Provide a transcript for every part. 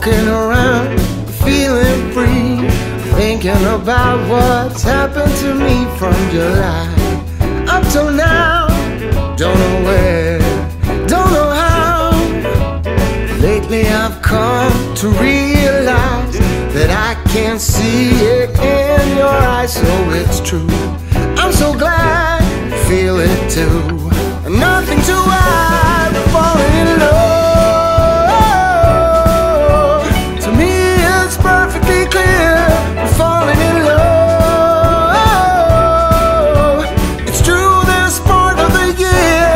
Looking around, feeling free, thinking about what's happened to me from July up till now. Don't know where, don't know how. Lately I've come to realize that I can see it in your eyes, so it's true. I'm so glad you feel it too. Nothing to hide, falling in love. To me it's perfectly clear, we're falling in love. It's true, this part of the year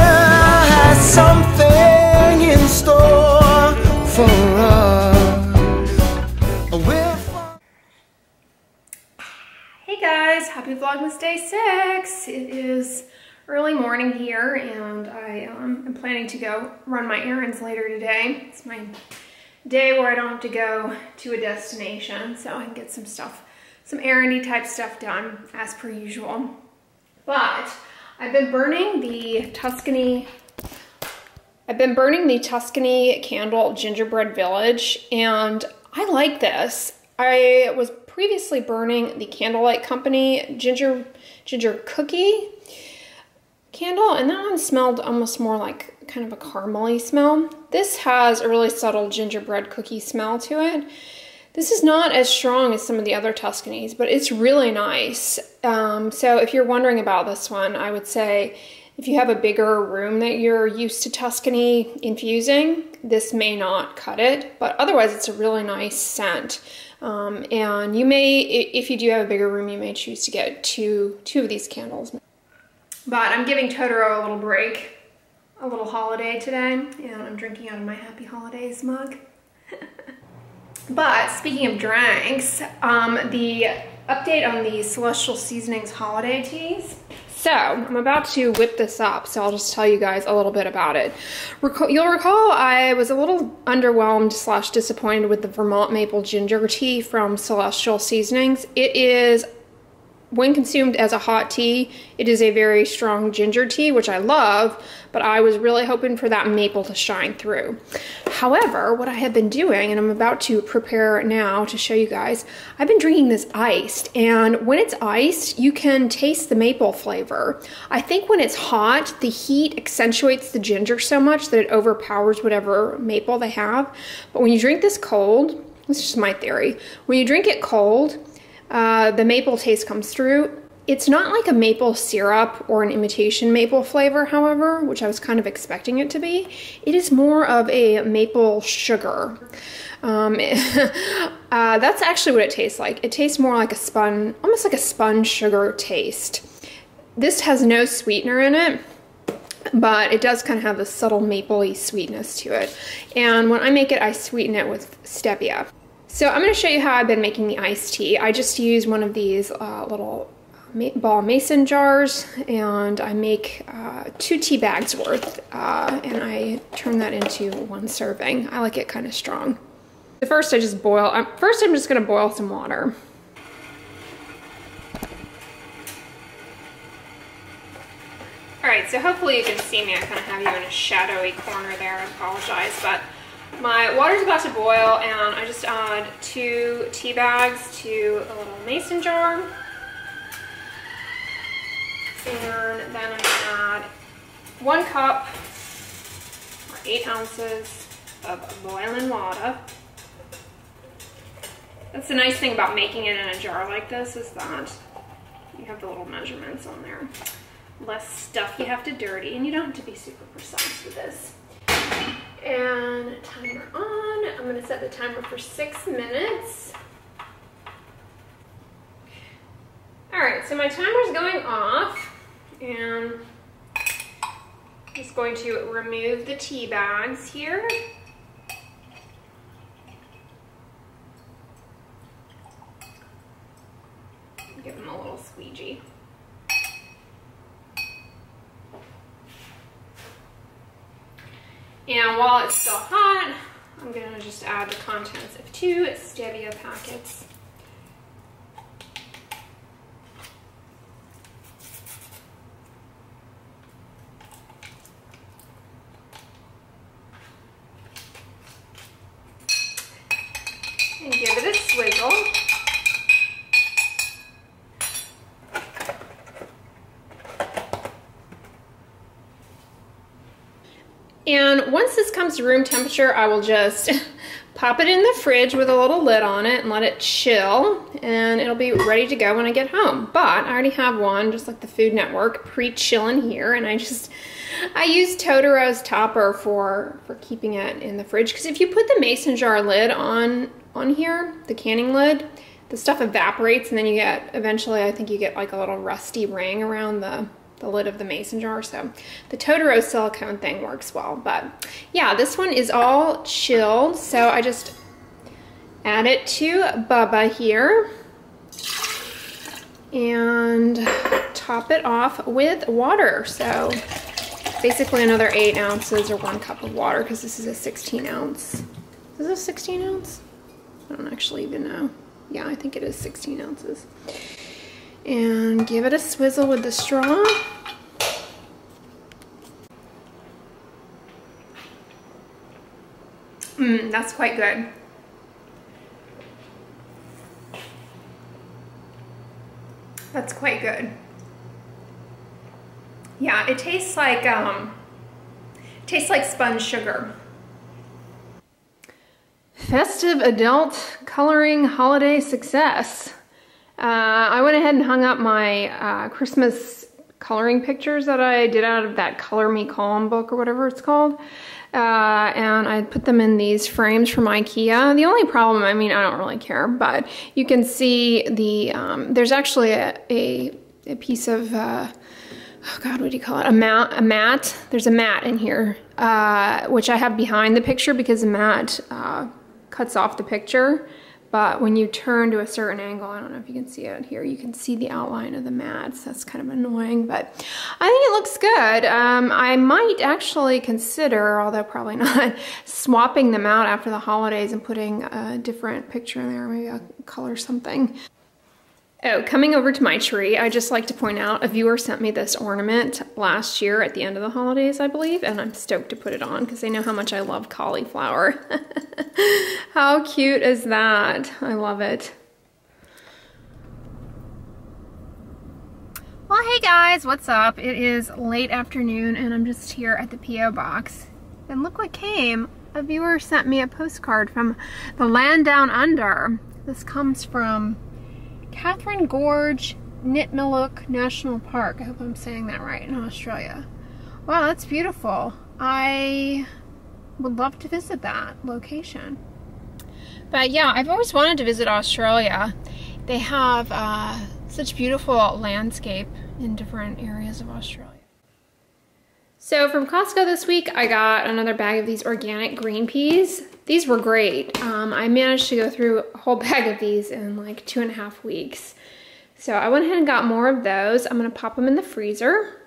has something in store for us. Hey guys, happy Vlogmas Day 6. It is early morning here and I am planning to go run my errands later today. It's my day where I don't have to go to a destination, so I can get some stuff, some errandy type stuff done as per usual. But I've been burning the Tuscany Candle Gingerbread Village, and I like this. I was previously burning the Candlelight Company ginger cookie candle, and that one smelled almost more like kind of a caramely smell. This has a really subtle gingerbread cookie smell to it. This is not as strong as some of the other Tuscanys, but it's really nice. So if you're wondering about this one, I would say if you have a bigger room that you're used to Tuscany infusing, this may not cut it, but otherwise it's a really nice scent. And you may, if you do have a bigger room, you may choose to get two of these candles. But I'm giving Totoro a little break, a little holiday today, and I'm drinking out of my Happy Holidays mug. But speaking of drinks, the update on the Celestial Seasonings holiday teas. So I'm about to whip this up, so I'll just tell you guys a little bit about it. You'll recall I was a little underwhelmed / disappointed with the Vermont Maple Ginger Tea from Celestial Seasonings. It is, when consumed as a hot tea, it is a very strong ginger tea, which I love, but I was really hoping for that maple to shine through. However, what I have been doing, and I'm about to prepare now to show you guys, I've been drinking this iced, and when it's iced, you can taste the maple flavor. I think when it's hot, the heat accentuates the ginger so much that it overpowers whatever maple they have. But when you drink this cold, this is just my theory, when you drink it cold, the maple taste comes through. It's not like a maple syrup or an imitation maple flavor, however, which I was kind of expecting it to be. It is more of a maple sugar. That's actually what it tastes like. It tastes more like a spun, almost like a spun sugar taste. This has no sweetener in it, but it does kind of have this subtle mapley sweetness to it. And when I make it, I sweeten it with stevia. So I'm going to show you how I've been making the iced tea. I just use one of these little ball mason jars, and I make 2 tea bags worth, and I turn that into 1 serving. I like it kind of strong. So first I just boil, first I'm just going to boil some water. Alright, so hopefully you can see me. I kind of have you in a shadowy corner there. I apologize, but my water's about to boil, and I just add 2 tea bags to a little mason jar. And then I add 1 cup, or 8 ounces of boiling water. That's the nice thing about making it in a jar like this, is that you have the little measurements on there. Less stuff you have to dirty, and you don't have to be super precise with this. And timer on. I'm going to set the timer for 6 minutes. Alright, so my timer's going off, and I'm just going to remove the tea bags here. Give them a little squeegee. And while it's still hot, I'm going to just add the contents of 2 stevia packets. swizzle. And once this comes to room temperature, I will just pop it in the fridge with a little lid on it and let it chill, and it'll be ready to go when I get home. But I already have one, just like the Food Network, pre-chilling here, and I use Totoro's topper for keeping it in the fridge, because if you put the mason jar lid on here, the canning lid, the stuff evaporates, and then you get, eventually I think you get like a little rusty ring around the lid of the mason jar. So the Totoro silicone thing works well. But yeah, this one is all chilled, so I just add it to Bubba here and top it off with water. So basically another 8 ounces or 1 cup of water, because this is a 16 ounce. Is this a 16 ounce? I don't actually even know. Yeah, I think it is 16 ounces. And give it a swizzle with the straw. That's quite good. That's quite good. Yeah, it tastes like spun sugar. Festive adult coloring holiday success. I went ahead and hung up my Christmas coloring pictures that I did out of that Color Me Calm book or whatever it's called. And I put them in these frames from IKEA. The only problem, I mean, I don't really care, but you can see the, there's actually a piece of, oh God, what do you call it? A mat. There's a mat in here, which I have behind the picture because the mat cuts off the picture. But when you turn to a certain angle, I don't know if you can see it here, you can see the outline of the mat, so that's kind of annoying, but I think it looks good. I might actually consider, although probably not, swapping them out after the holidays and putting a different picture in there. Maybe I'll color something. Oh, coming over to my tree, I just like to point out, a viewer sent me this ornament last year at the end of the holidays, I believe, and I'm stoked to put it on because they know how much I love cauliflower. How cute is that? I love it. Well, hey guys, what's up? It is late afternoon and I'm just here at the P.O. box. And look what came. A viewer sent me a postcard from the land down under. This comes from Catherine Gorge Nitmiluk National Park. I hope I'm saying that right, in Australia. Wow, that's beautiful. I would love to visit that location. But yeah, I've always wanted to visit Australia. They have such beautiful landscape in different areas of Australia. So from Costco this week, I got another bag of these organic green peas. These were great. I managed to go through a whole bag of these in like 2.5 weeks. So I went ahead and got more of those. I'm gonna pop them in the freezer.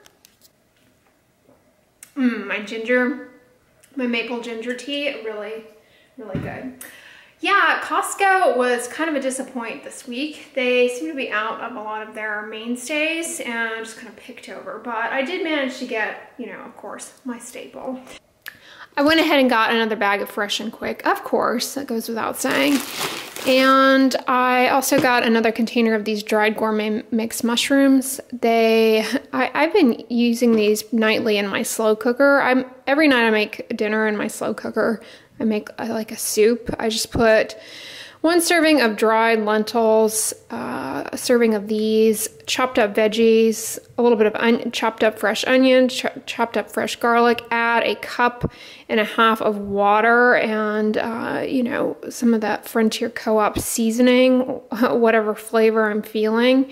My maple ginger tea, really, really good. Yeah, Costco was kind of a disappointment this week. They seem to be out of a lot of their mainstays and just kind of picked over. But I did manage to get, you know, of course, my staple. I went ahead and got another bag of Fresh and Quick. Of course, that goes without saying. And I also got another container of these dried gourmet mixed mushrooms. I've been using these nightly in my slow cooker. Every night I make dinner in my slow cooker. I make like a soup. I just put 1 serving of dried lentils, a serving of these, chopped up veggies, a little bit of chopped up fresh onion, chopped up fresh garlic, add 1.5 cups of water and, you know, some of that Frontier Co-op seasoning, whatever flavor I'm feeling,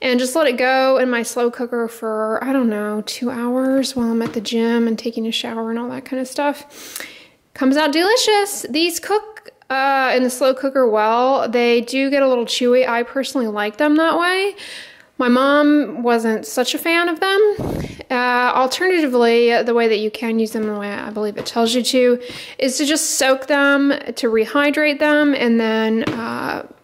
and just let it go in my slow cooker for, I don't know, 2 hours while I'm at the gym and taking a shower and all that kind of stuff. Comes out delicious. These cook in the slow cooker well. They do get a little chewy. I personally like them that way. My mom wasn't such a fan of them. Alternatively, the way that you can use them, the way I believe it tells you to, is to just soak them to rehydrate them and then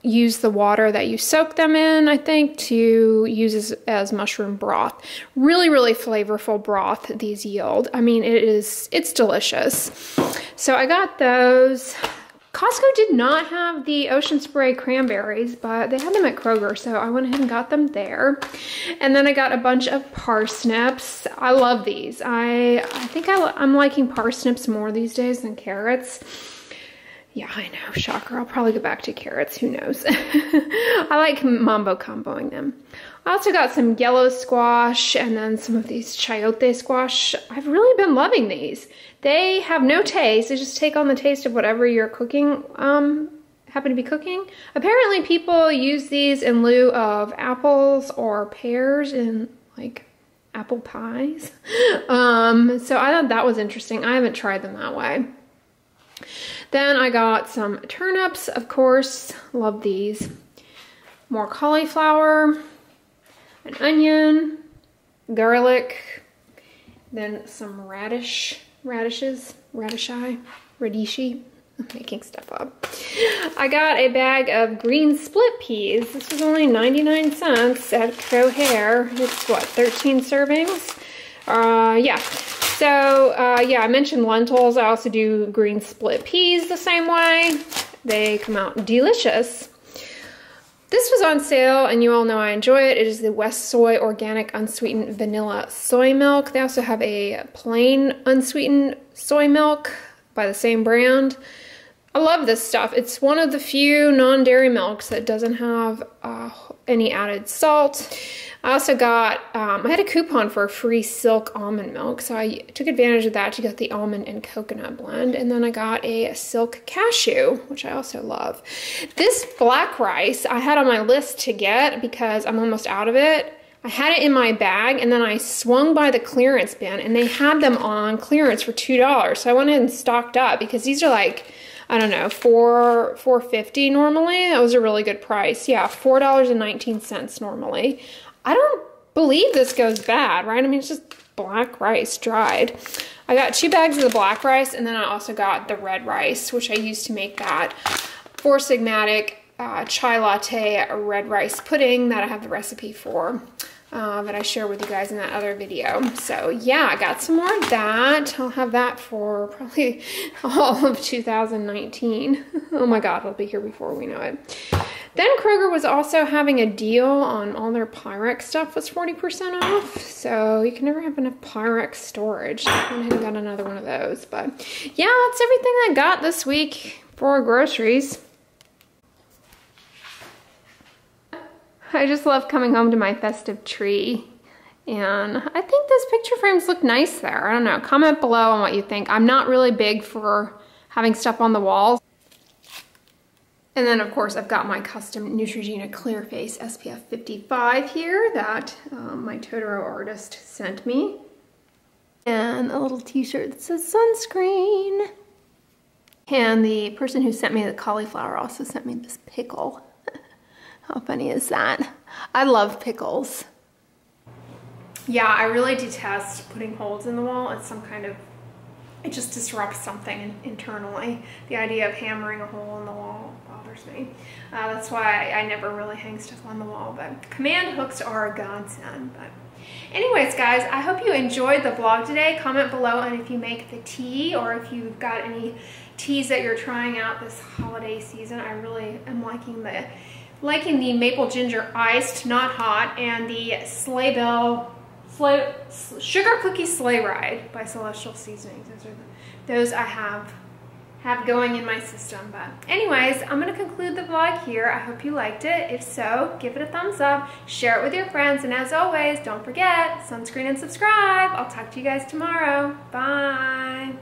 use the water that you soak them in, I think, to use as mushroom broth. Really, really flavorful broth these yield. I mean, it's delicious. So I got those. Costco did not have the Ocean Spray cranberries, but they had them at Kroger, so I went ahead and got them there. And then I got a bunch of parsnips. I love these. I think I'm liking parsnips more these days than carrots. Yeah, I know, shocker. I'll probably go back to carrots, who knows. I like mambo comboing them. I also got some yellow squash and then some of these chayote squash. I've really been loving these. They have no taste. They just take on the taste of whatever you're cooking, happen to be cooking. Apparently people use these in lieu of apples or pears in like apple pies. So I thought that was interesting. I haven't tried them that way. Then I got some turnips, of course, love these. More cauliflower, an onion, garlic, then some radishi, I'm making stuff up. I got a bag of green split peas. This was only 99 cents at Costco Hair. It's what, 13 servings? Yeah. So, yeah, I mentioned lentils. I also do green split peas the same way. They come out delicious. This was on sale, and you all know I enjoy it. It is the West Soy Organic Unsweetened Vanilla Soy Milk. They also have a plain unsweetened soy milk by the same brand. I love this stuff. It's one of the few non-dairy milks that doesn't have any added salt. I also got, I had a coupon for a free silk almond milk, so I took advantage of that to get the almond and coconut blend. And then I got a silk cashew, which I also love. This black rice I had on my list to get because I'm almost out of it. I had it in my bag, and then I swung by the clearance bin, and they had them on clearance for $2. So I went ahead and stocked up because these are like, I don't know, $4.50 normally. That was a really good price. Yeah, $4.19 normally. I don't believe this goes bad, right? I mean, it's just black rice dried. I got 2 bags of the black rice, and then I also got the red rice, which I used to make that Four Sigmatic chai latte red rice pudding that I have the recipe for. That I share with you guys in that other video. So yeah, I got some more of that. I'll have that for probably all of 2019. Oh my God, it'll be here before we know it. Then Kroger was also having a deal on all their Pyrex stuff was 40% off. So you can never have enough Pyrex storage. I went ahead and got another one of those. But yeah, that's everything I got this week for groceries. I just love coming home to my festive tree, and I think those picture frames look nice there. I don't know, comment below on what you think. I'm not really big for having stuff on the walls. And then of course I've got my custom Neutrogena Clear Face SPF 55 here that my Totoro artist sent me. And a little t-shirt that says sunscreen. And the person who sent me the cauliflower also sent me this pickle. How funny is that? I love pickles. Yeah, I really detest putting holes in the wall. It's some kind of, it just disrupts something internally. The idea of hammering a hole in the wall bothers me. That's why I never really hang stuff on the wall, but command hooks are a godsend. But anyways, guys, I hope you enjoyed the vlog today. Comment below on if you make the tea or if you've got any teas that you're trying out this holiday season. I really am liking the maple ginger iced, not hot, and the sugar cookie sleigh ride by Celestial Seasonings. Those I have going in my system. But anyways, I'm gonna conclude the vlog here. I hope you liked it. If so, give it a thumbs up, share it with your friends, and as always, don't forget, sunscreen and subscribe. I'll talk to you guys tomorrow. Bye.